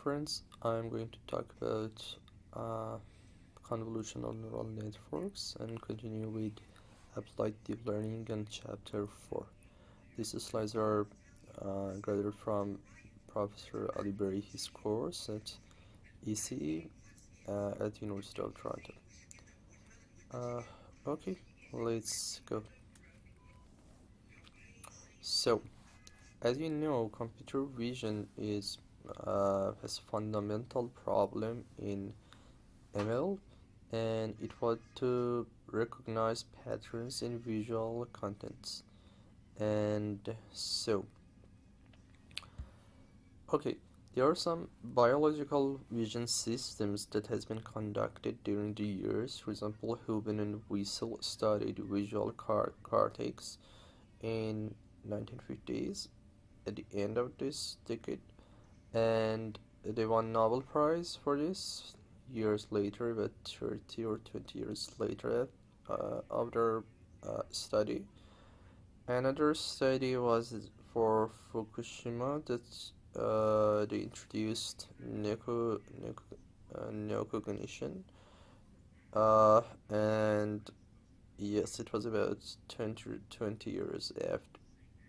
friends, I'm going to talk about uh, convolutional neural networks and continue with applied deep learning and chapter 4. These slides are gathered from Professor Ali Berry's course at ECE at University of Toronto. Okay, let's go. So, as you know, computer vision is has fundamental problem in ML, and it was to recognize patterns in visual contents. And so, okay, there are some biological vision systems that has been conducted during the years. For example, Hubin and Wiesel studied visual cortex in 1950s at the end of this decade, and they won Nobel Prize for this years later, about 30 or 20 years later of their study. Another study was for Fukushima that they introduced neocognition, and yes, it was about 20 years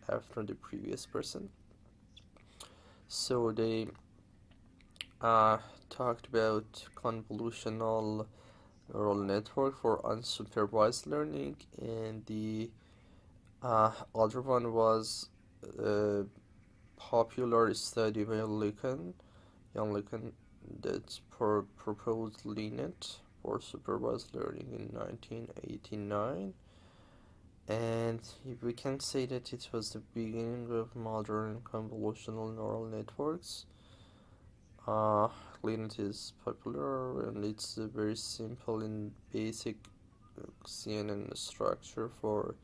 after the previous person. So they talked about convolutional neural network for unsupervised learning, and the other one was a popular study by Jan LeCun, that proposed LeNet for supervised learning in 1989. And we can say that it was the beginning of modern convolutional neural networks. LeNet is popular, and it's a very simple and basic CNN structure for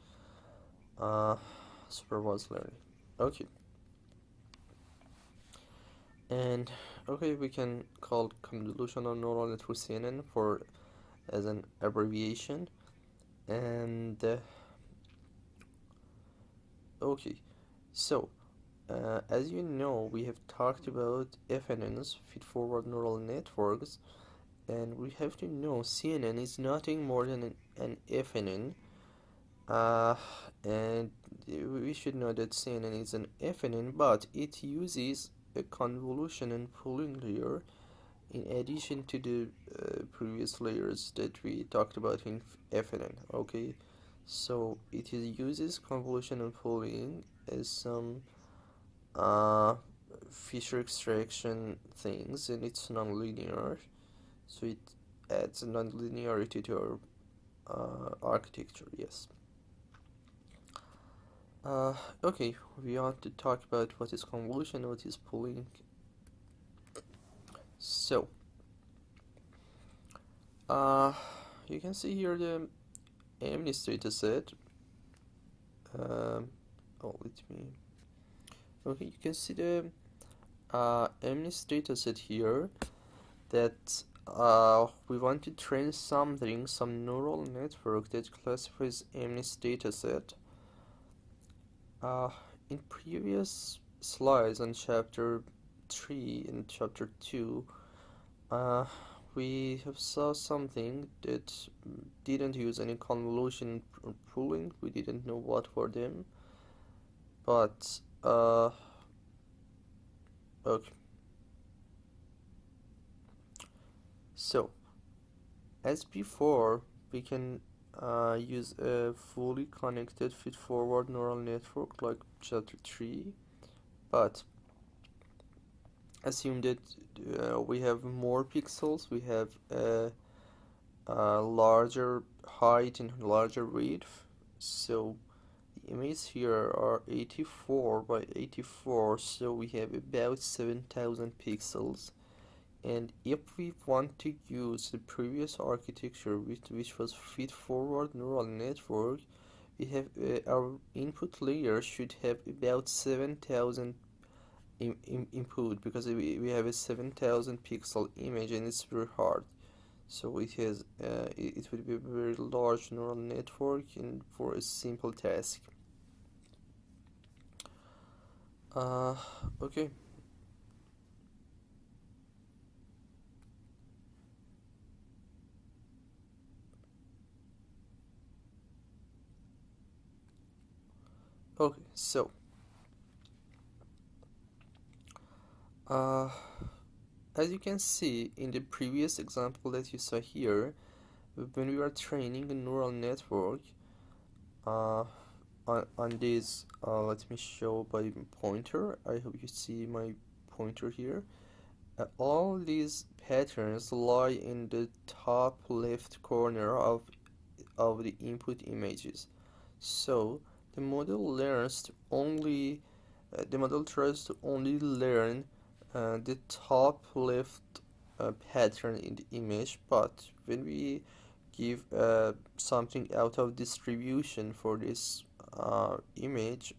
supervised learning. Okay. And okay, we can call convolutional neural network CNN for as an abbreviation. And okay, so as you know, we have talked about FNNs, feed-forward neural networks, and we have to know CNN is nothing more than an FNN, and we should know that CNN is an FNN, but it uses a convolution and pooling layer in addition to the previous layers that we talked about in FNN. Okay, so it uses convolution and pooling as some feature extraction things, and it's nonlinear, so it adds nonlinearity to our architecture. Yes. Okay, we want to talk about what is convolution, what is pooling. So, you can see here the MNIST dataset. Okay, you can see the MNIST dataset here, that we want to train some neural network that classifies MNIST dataset. In previous slides on chapter 3 and chapter 2, we have saw something that didn't use any convolution pooling. We didn't know what for them, but okay. So, as before, we can use a fully connected feed-forward neural network like chapter 3, but assume that we have more pixels, we have a larger height and larger width, so the images here are 84 by 84, so we have about 7,000 pixels. And if we want to use the previous architecture, which was feed-forward neural network, we have our input layer should have about 7,000 input, because we have a 7,000 pixel image, and it's very hard. So it has it would be a very large neural network and for a simple task. Okay. Okay, so uh, as you can see in the previous example that you saw here, when we are training a neural network, uh, on this, let me show by pointer. I hope you see my pointer here. All these patterns lie in the top left corner of the input images. So the model learns to only the model tries to only learn the top left pattern in the image, but when we give something out of distribution for this image,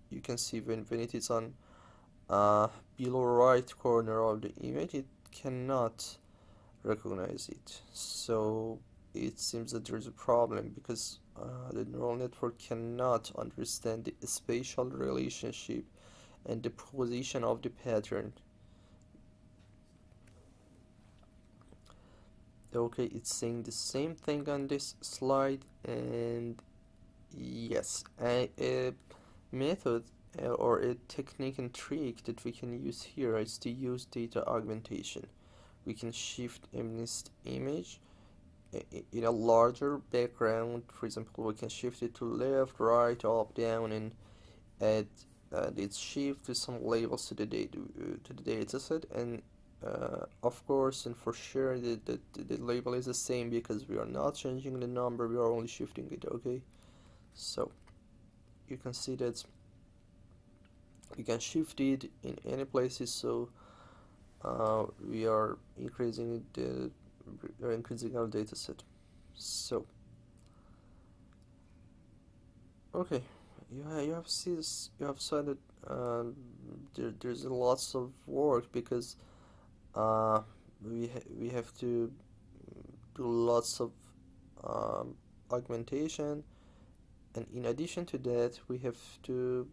you can see when it is on uh, below right corner of the image, it cannot recognize it. So it seems that there's a problem because the neural network cannot understand the spatial relationship and the position of the pattern. Okay, it's saying the same thing on this slide, and yes, a method or a technique and trick that we can use here is to use data augmentation. We can shift this image in a larger background. For example, we can shift it to left, right, up, down, and add its shift with some labels to the data set, and of course and for sure the label is the same because we are not changing the number, we are only shifting it. Okay, so you can see that we can shift it in any places, so we are increasing our data set. So okay, you have said that there's lots of work because uh, we have to do lots of um, augmentation, and in addition to that we have to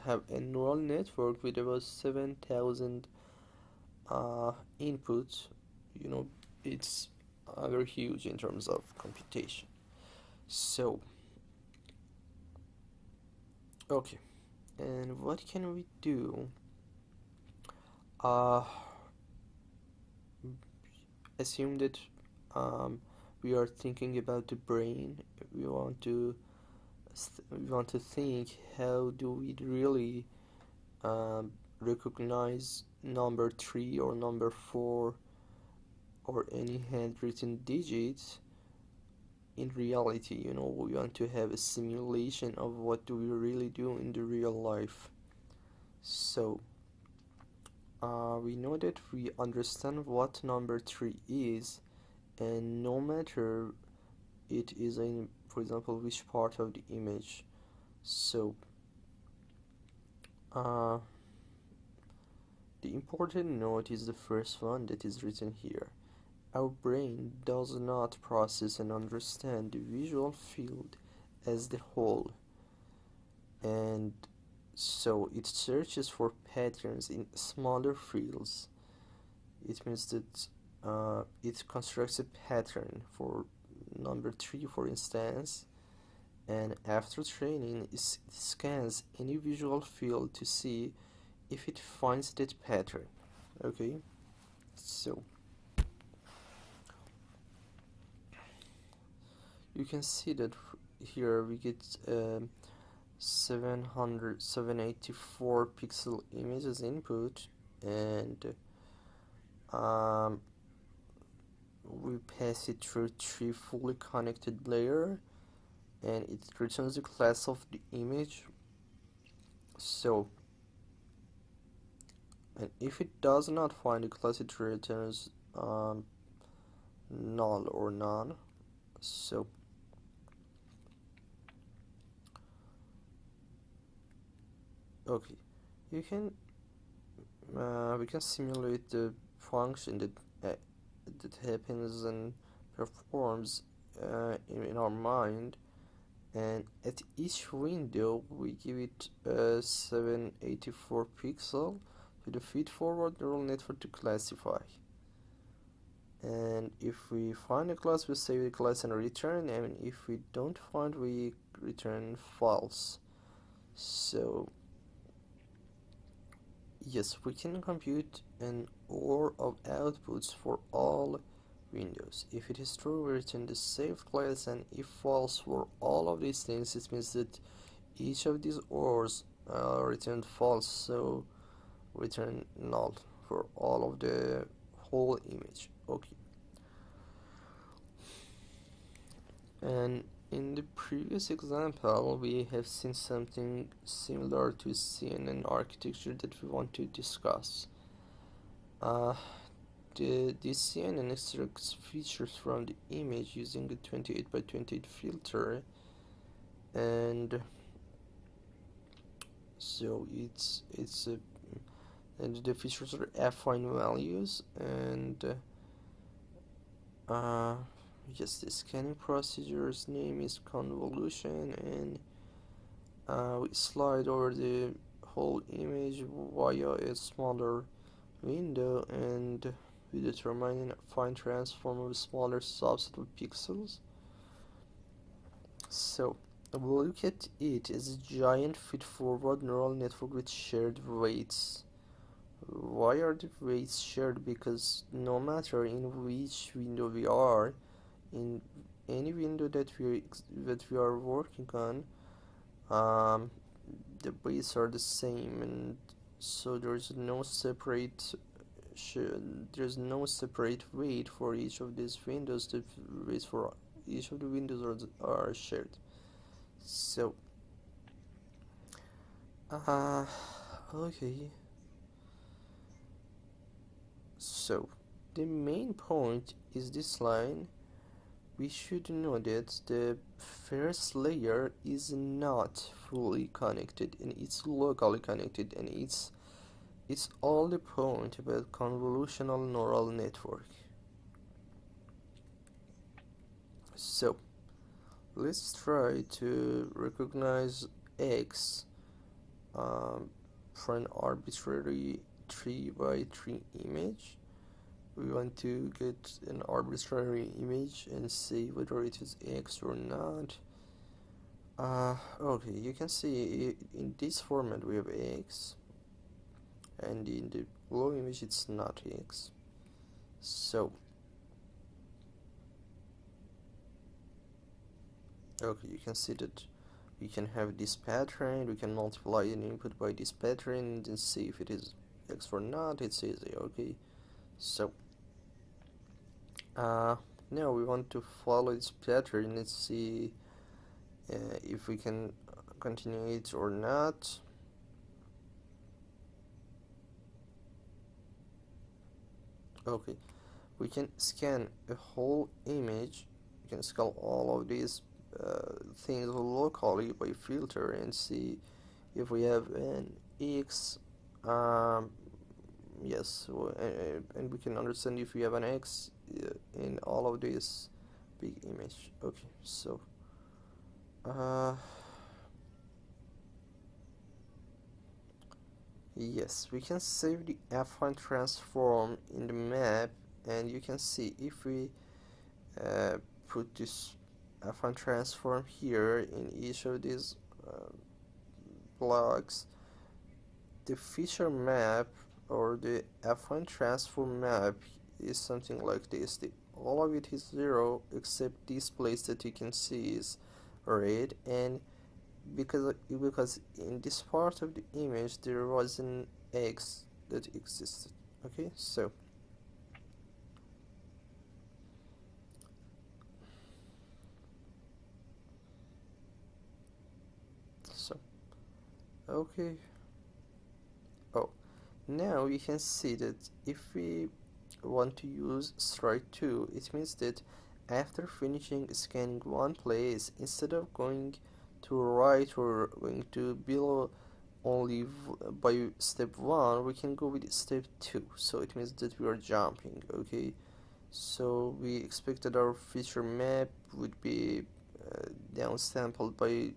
have a neural network with about 7,000 inputs. You know, it's very huge in terms of computation. So okay, and what can we do? uh Assume that um, we are thinking about the brain. We want to we want to think, how do we really recognize number 3 or number 4 or any handwritten digits in reality. You know, we want to have a simulation of what do we really do in the real life. So we know that we understand what number 3 is, and no matter it is in, for example, which part of the image. So uh, the important note is the first one that is written here. Our brain does not process and understand the visual field as the whole, and so it searches for patterns in smaller fields. It means that it constructs a pattern for number 3, for instance, and after training it scans any visual field to see if it finds that pattern. Okay, so you can see that here we get 784 pixel images input, and um, we pass it through 3 fully connected layer, and it returns the class of the image. So, and if it does not find a class, it returns null or none. So okay, you can we can simulate the function that happens and performs in our mind, and at each window we give it 784 pixel to the feed-forward neural network to classify. And if we find a class, we save the class and return, and if we don't find, we return false. So yes, we can compute an OR of outputs for all windows. If it is true, we return the saved class, and if false for all of these things, it means that each of these ORs returned false, so return null for all of the whole image. Okay. And in the previous example, we have seen something similar to CNN architecture that we want to discuss. Uh, this CNN extracts features from the image using a 28 by 28 filter, and so it's a and the features are affine values, and yes, the scanning procedure's name is convolution, and we slide over the whole image via a smaller window, and we determine a fine transform of a smaller subset of pixels. So we'll look at it as a giant feed-forward neural network with shared weights. Why are the weights shared? Because no matter in which window we are, in any window that we are working on, um, the weights are the same, and so there's no separate weight for each of these windows. The weights for each of the windows are shared. So, uh, okay. So, the main point is this line. We should know that the first layer is not fully connected, and it's locally connected, and it's all the point about convolutional neural network. So let's try to recognize X for an arbitrary 3 by 3 image. We want to get an arbitrary image and see whether it is X or not. Okay, you can see in this format we have X, and in the below image it's not X. So okay, you can see that we can have this pattern, we can multiply an input by this pattern and then see if it is X or not. It's easy. Okay, so now we want to follow this pattern and see if we can continue it or not. Okay, we can scan a whole image. We can scan all of these things locally by filter and see if we have an X. Yes, and we can understand if we have an X in all of this big image. Okay, so yes, we can save the affine transform in the map, and you can see if we put this affine transform here in each of these blocks, the feature map or the affine transform map is something like this. All of it is 0 except this place that you can see is red, and because in this part of the image there was an X that existed. Okay, so okay. Oh, now you can see that if we want to use strike 2, it means that after finishing scanning one place, instead of going to right or going to below only by step 1, we can go with step 2. So it means that we are jumping. Okay, so we expect that our feature map would be downsampled by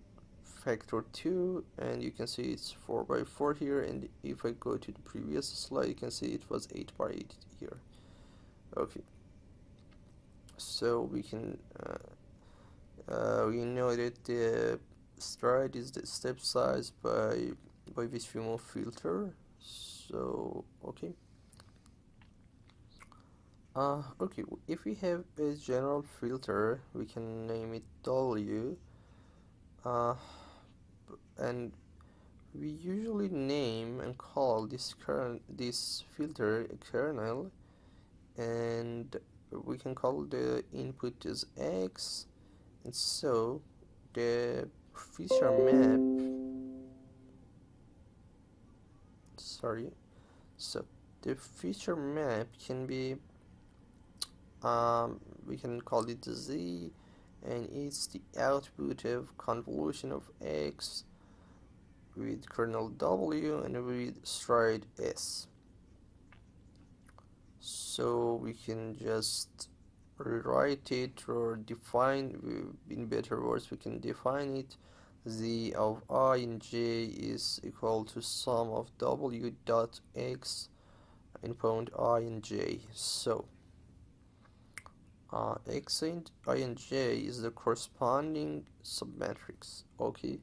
factor 2, and you can see it's 4 by 4 here, and if I go to the previous slide you can see it was 8 by 8 here. Okay, so we know that the stride is the step size by which we move filter. So okay. Okay, if we have a general filter, we can name it W. Uh, and we usually name and call this filter a kernel, and we can call the input as X, and so the feature map, sorry, so the feature map can be, we can call it Z, and it's the output of convolution of X with kernel W and with stride S. So we can just rewrite it or define, in better words, we can define it. Z of I and j is equal to sum of W dot X in point I and j. So X and I and j is the corresponding submatrix. Okay,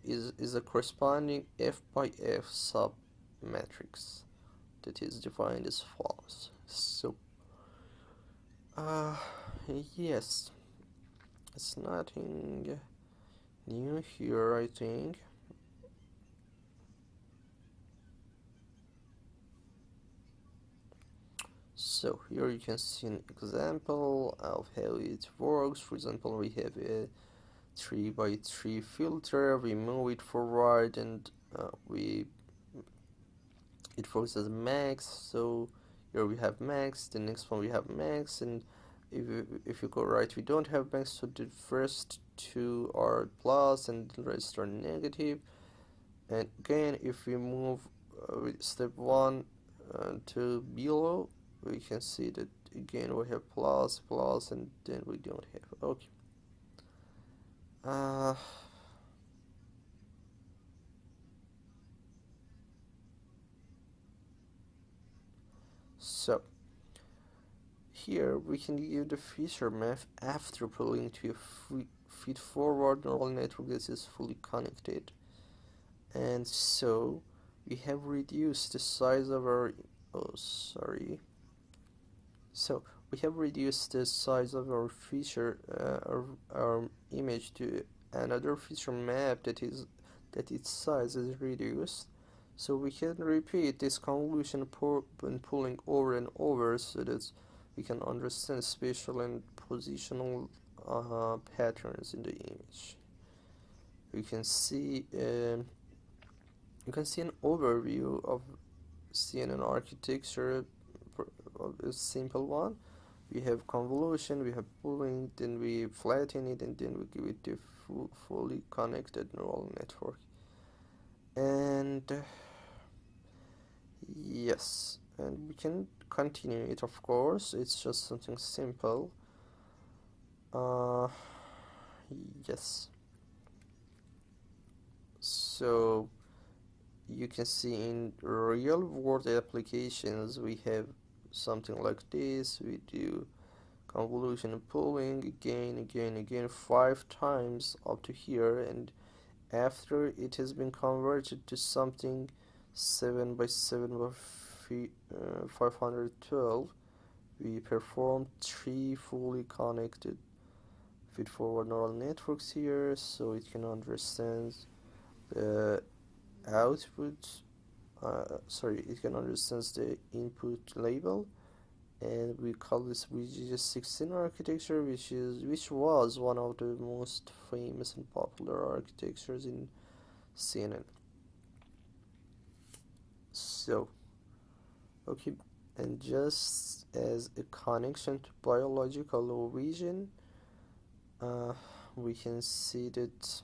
is a corresponding f by f submatrix that is defined as follows. So yes, it's nothing new here, I think. So here you can see an example of how it works. For example, we have a 3 by 3 filter, we move it forward, and it works as max. So here we have max, the next one we have max, and if you go right, we don't have max, so the first two are plus and the rest are negative. And again, if we move with step 1 to below, we can see that again we have plus, plus, and then we don't have. Okay. So here we can give the feature map after pulling to a feed-forward neural network that is fully connected. And so we have reduced the size of our, so we have reduced the size of our feature, our image to another feature map that its size is reduced. So we can repeat this convolution when pulling over and over so that we can understand spatial and positional patterns in the image. You can see an overview of CNN architecture, a simple one. We have convolution, we have pooling, then we flatten it, and then we give it the fully connected neural network. And yes, and we can continue it, of course. It's just something simple. Yes. So you can see in real world applications we have something like this. We do convolution and pooling again 5 times up to here, and after it has been converted to something 7 by 7 by 512, we performed 3 fully connected feed-forward neural networks here, so it can understand the output, it can understand the input label, and we call this VGS16 architecture, which was one of the most famous and popular architectures in CNN. So, okay, and just as a connection to biological vision, we can see that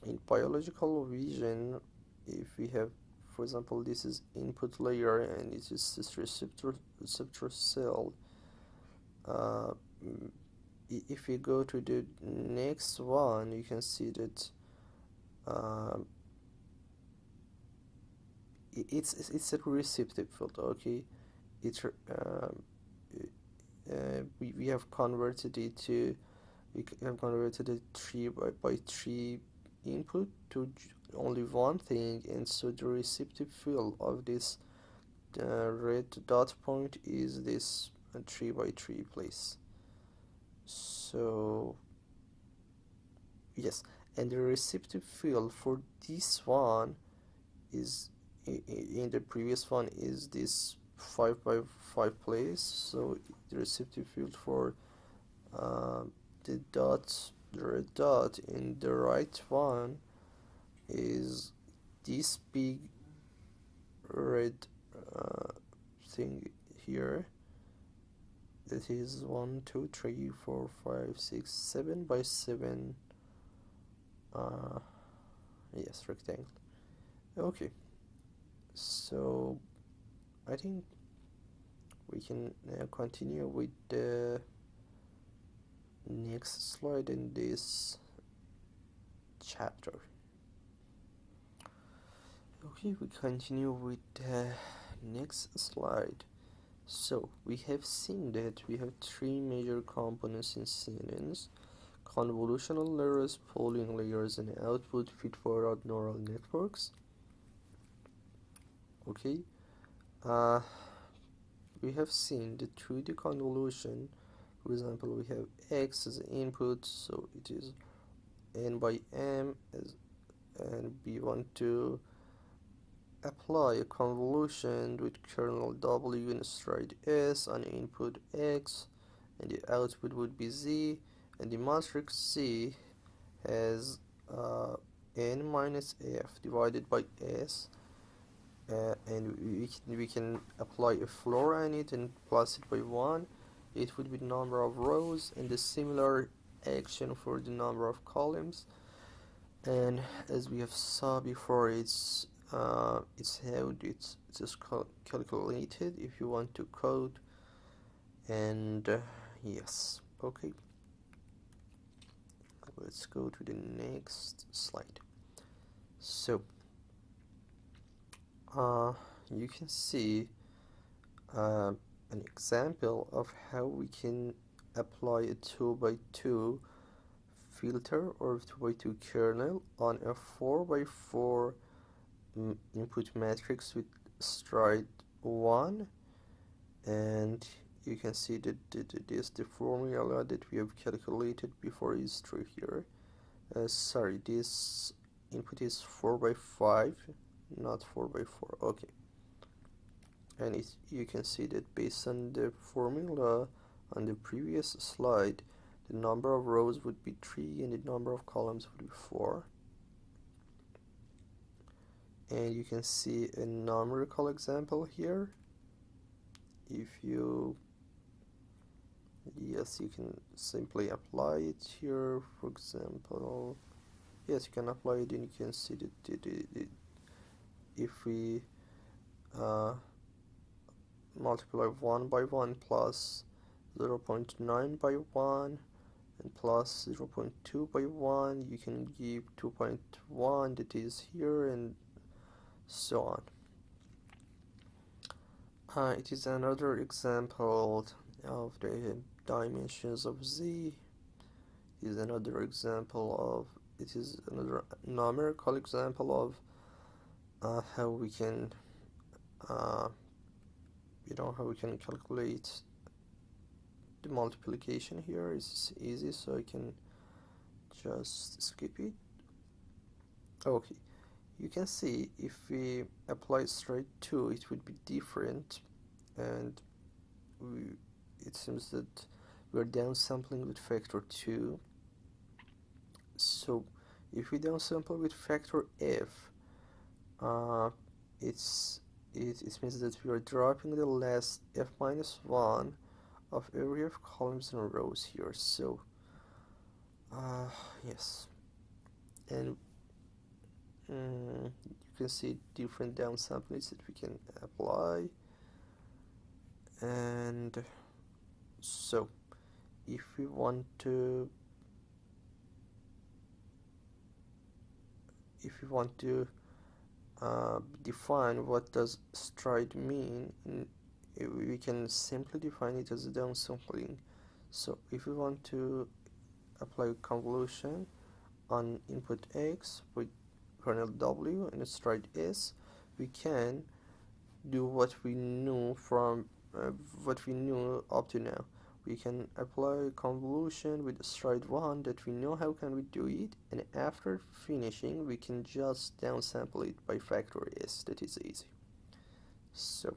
in biological vision, if we have, for example, this is input layer and it is this receptor cell. If we go to the next one, you can see that it's a receptive field. Okay, we have converted it to have converted a 3 by 3 input to only one thing, and so the receptive field of this red dot point is this 3 by 3 place. So yes, and the receptive field for this one is in the previous one is this 5 by 5 place. So the receptive field for uh, the red dot in the right one is this big red uh, thing here. That is 1 2 3 4 5 6 7 by 7 yes, rectangle. Okay, so I think we can now continue with the next slide in this chapter. Okay, we continue with the next slide. So we have seen that we have three major components in CNNs: convolutional layers, polling layers, and output feed-forward neural networks. Okay, we have seen that through the convolution, for example, we have x as input, so it is n by m, and we want to apply a convolution with kernel w and stride s on input x, and the output would be z, and the matrix z has n minus f divided by s, and we can apply a floor on it and plus it by 1. It would be the number of rows, and the similar action for the number of columns. And as we have saw before, it's how it's just calculated if you want to code. And yes, okay, let's go to the next slide. So you can see an example of how we can apply a 2 by 2 filter or 2 by 2 kernel on a 4 by 4 input matrix with stride 1, and you can see that the formula that we have calculated before is true here. Sorry, this input is 4 by 5, not 4 by 4. Okay, and you can see that based on the formula on the previous slide, the number of rows would be 3 and the number of columns would be 4. And you can see a numerical example here. If you yes, you can simply apply it here. For example, yes, you can apply it, and you can see that if we multiply 1 by 1 plus 0.9 by 1 and plus 0.2 by 1, you can give 2.1 that is here, and so on. It is another example of the dimensions of z. It is another example of, it is another numerical example of how we can how we can calculate the multiplication here. Is easy, so I can just skip it. Okay, you can see if we apply straight 2, it would be different, and it seems that we're downsampling with factor 2. So if we downsample with factor f, it means that we are dropping the last f minus 1 of every f columns and rows here. So yes, and you can see different downsamplings that we can apply. And so if we want to define what does stride mean, we can simply define it as a downsampling. So if we want to apply convolution on input X with kernel W and stride S, we can do what we knew from what we knew up to now. We can apply convolution with stride 1 that we know how can we do it, and after finishing we can just downsample it by factor S. That is easy. So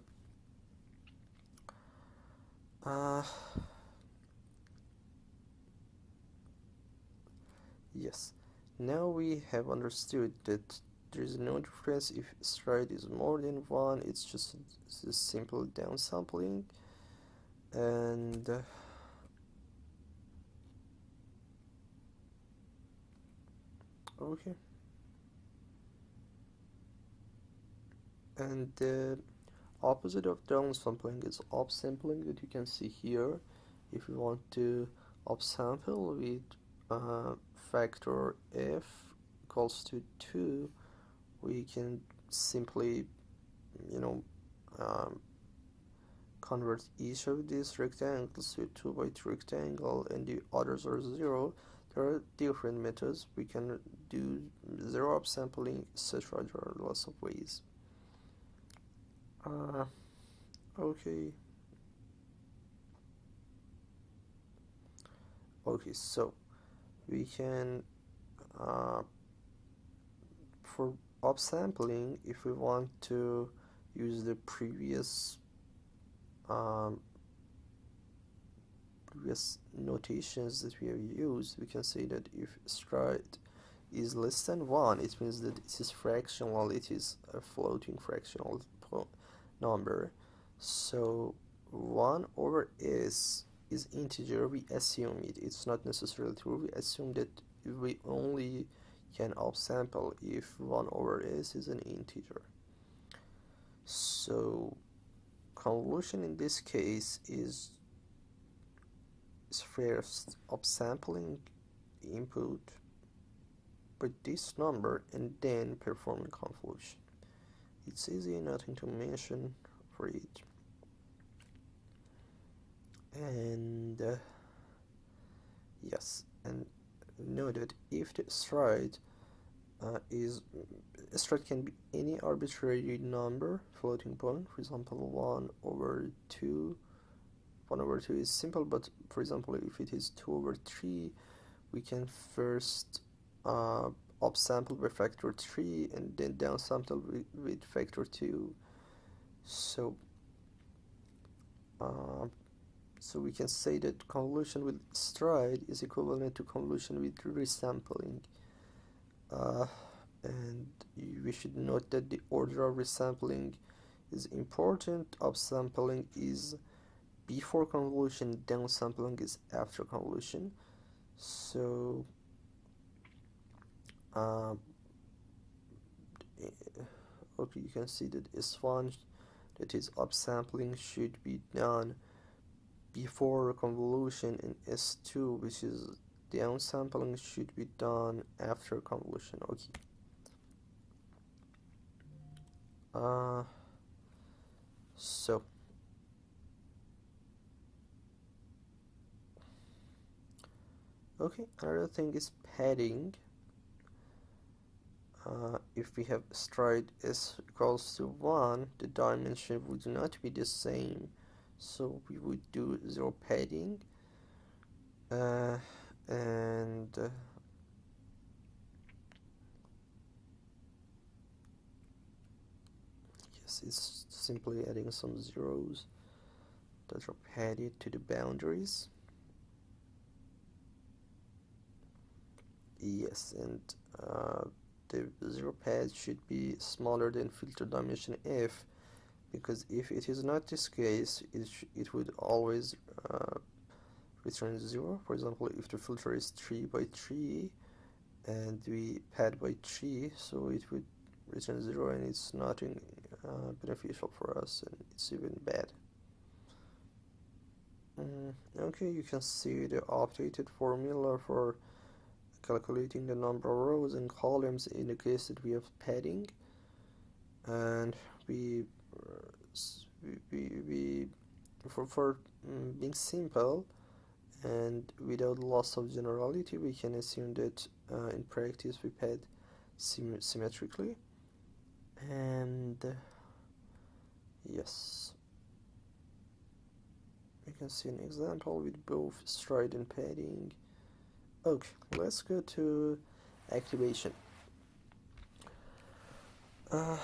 yes, now we have understood that there is no difference if stride is more than 1, it's just a simple downsampling. And okay, and the opposite of downsampling is upsampling, that you can see here. If we want to upsample with factor f equals to 2, we can simply, you know, convert each of these rectangles to a 2 by 2 rectangle, and the others are 0. There are different methods. We can do 0 upsampling, etc. There are lots of ways. Okay. Okay, so we can for upsampling, if we want to use the previous notations that we have used, we can say that if stride is less than 1, it means that it is fractional, it is a floating fractional number. So 1 over s is integer, we assume it. It's not necessarily true. We assume that we only can upsample if 1 over s is an integer. So convolution in this case is first upsampling input with this number and then performing convolution. It's easy, nothing to mention for it. And yes, and know that if the stride stride can be any arbitrary number, floating point, for example 1 over 2. 1 over 2 is simple, but for example if it is 2 over 3, we can first upsample by factor 3 and then downsample with factor 2. So we can say that convolution with stride is equivalent to convolution with resampling. And we should note that the order of resampling is important. Upsampling is before convolution, downsampling is after convolution. So okay, you can see that S1, that is upsampling, should be done before convolution, and S2, which is downsampling, should be done after convolution. Okay. So okay, another thing is padding. If we have stride s equals to 1, the dimension would not be the same, so we would do 0 padding, and yes, it's simply adding some zeros that are padded to the boundaries. Yes, and the 0 pad should be smaller than filter dimension f, because if it is not this case, it would always return 0. For example, if the filter is 3 by 3 and we pad by 3, so it would return 0, and it's nothing beneficial for us, and it's even bad. Okay, you can see the updated formula for calculating the number of rows and columns in the case that we have padding, and we for being simple and without loss of generality we can assume that in practice we pad symmetrically. And yes, you can see an example with both stride and padding. Okay, let's go to activation. uh,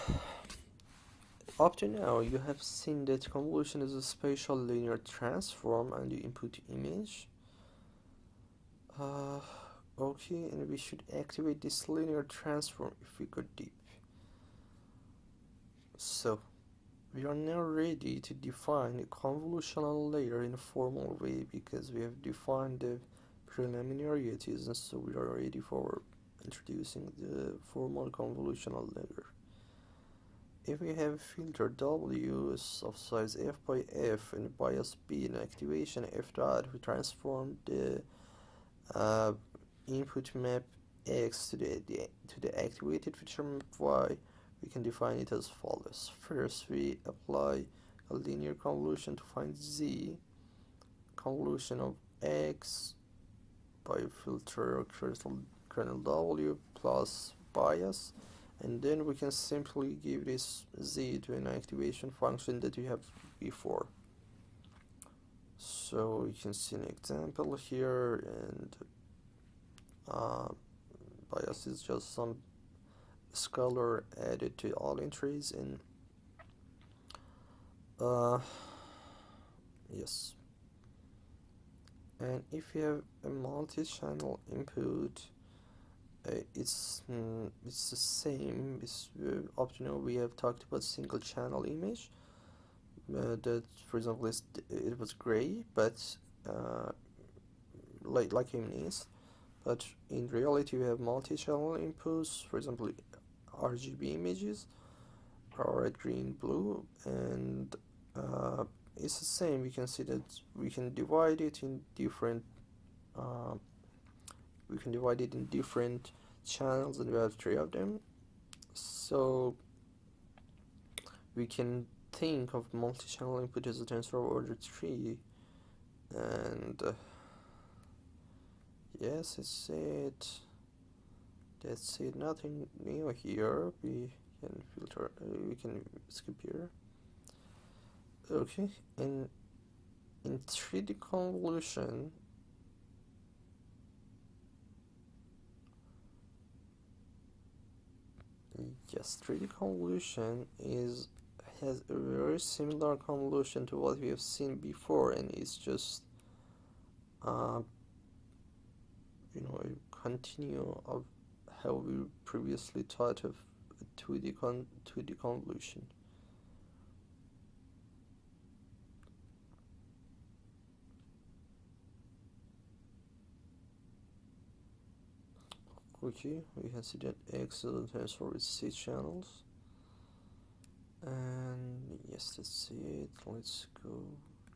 Up to now, you have seen that convolution is a spatial linear transform and you input image. Uh, okay, and we should activate this linear transform if we go deep. So, we are now ready to define a convolutional layer in a formal way because we have defined the preliminarities, and so we are ready for introducing the formal convolutional layer. If we have filter W of size f by f and bias b in activation f dot, we transform the uh, input map x to the activated feature map y. We can define it as follows. First, we apply a linear convolution to find z, convolution of x by filter kernel W plus bias, and then we can simply give this z to an activation function that we have before. So you can see an example here, and bias is just some scalar added to all entries, and yes. And if you have a multi-channel input, it's the same. Up to now we have talked about single channel image. That, for example, it was gray, but like is. But in reality, we have multi-channel inputs. For example, RGB images, or red, green, blue, and it's the same. We can see that we can divide it in different. Uh, we can divide it in different channels, and we have 3 of them. So we can think of multi-channel input as a tensor of order 3, and yes, that's it, nothing new here. We can filter, we can skip here. Okay, in 3D convolution, yes, 3D convolution has a very similar convolution to what we have seen before, and it's just a continue of how we previously thought of 2D convolution. Okay, we can see that X is a tensor with 6 channels. And yes, that's it. Let's go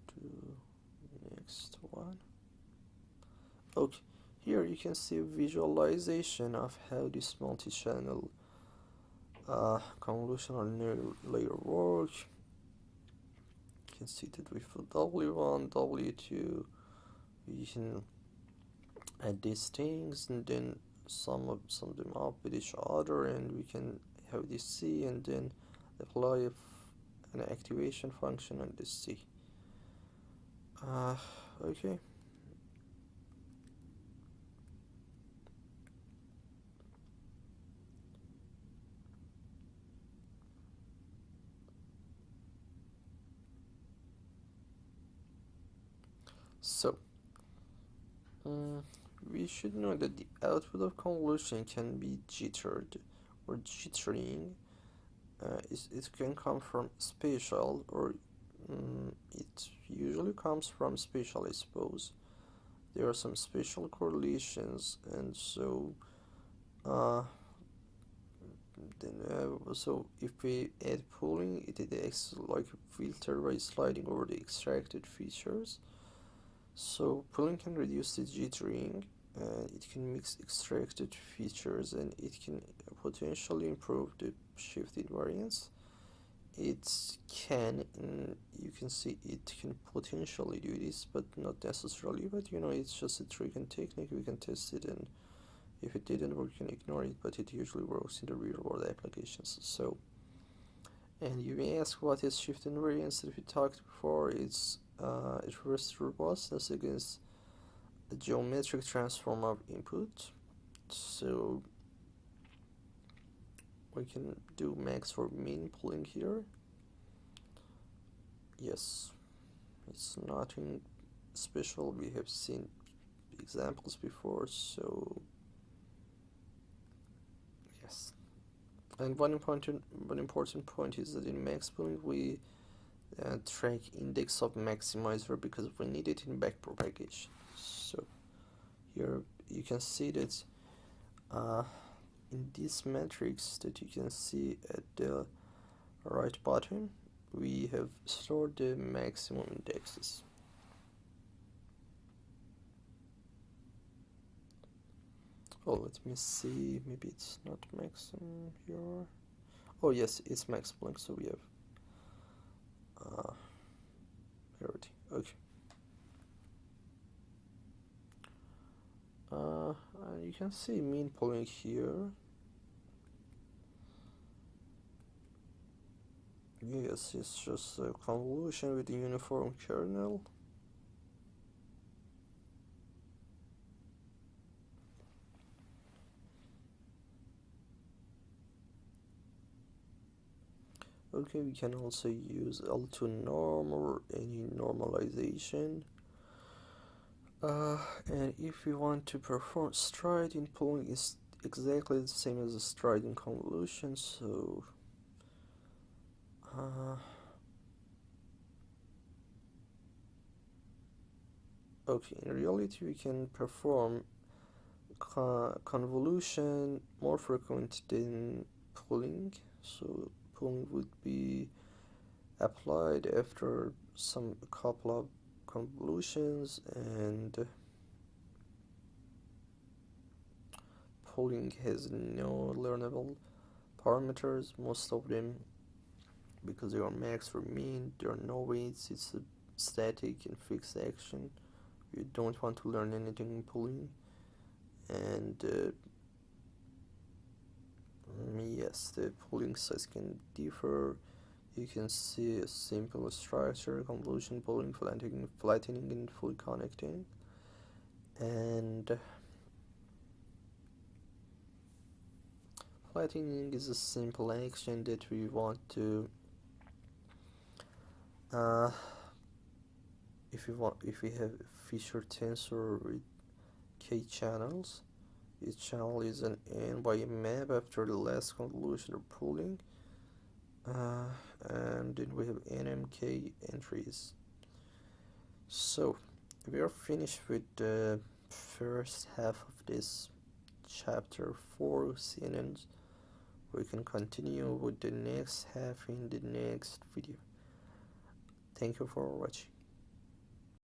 to next one. Okay, here you can see a visualization of how this multi-channel convolutional layer works. You can see that with W1, W2, we can add these things and then sum them up with each other, and we can have this C and then apply an activation function on this C. Okay. So, we should know that the output of convolution can be jittered or jittering. It can come from spatial, or it usually comes from spatial, I suppose. There are some spatial correlations, and so so if we add pooling, it acts like a filter by sliding over the extracted features. So pooling can reduce the jittering, it can mix extracted features, and it can potentially improve the shift invariance. it can, you can see it can potentially do this, but not necessarily. But it's just a trick and technique. We can test it, and if it didn't work, you can ignore it. But it usually works in the real world applications. So, and you may ask, what is shift invariance that we talked before? It refers to robustness against a geometric transform of input. So we can do max or min pulling here. Yes, it's nothing special. We have seen examples before, so yes. And one important point is that in max pulling we track index of maximizer because we need it in backpropagation. So here you can see that in this matrix that you can see at the right bottom, we have stored the maximum indexes. Oh, let me see, maybe it's not maximum here. Oh yes, it's max blank, so we have everything. Okay. You can see min pulling here. Yes, it's just a convolution with a uniform kernel. Okay, we can also use L2 norm or any normalization. And if we want to perform stride in pulling, is exactly the same as a stride in convolution. So okay, in reality we can perform convolution more frequent than pulling. So pulling would be applied after a couple of convolutions, and pulling has no learnable parameters, most of them, because they are max or min. There are no weights. It's a static and fixed action. You don't want to learn anything in pulling. And yes, the pulling size can differ. You can see a simple structure: convolution, pulling, flattening, and fully connecting. And flattening is a simple action that we want to if we have a Fisher tensor with k channels, each channel is an n by a map after the last convolution or pulling, and then we have nmk entries. So we are finished with the first half of this chapter 4 CNNs. We can continue with the next half in the next video. Thank you for watching.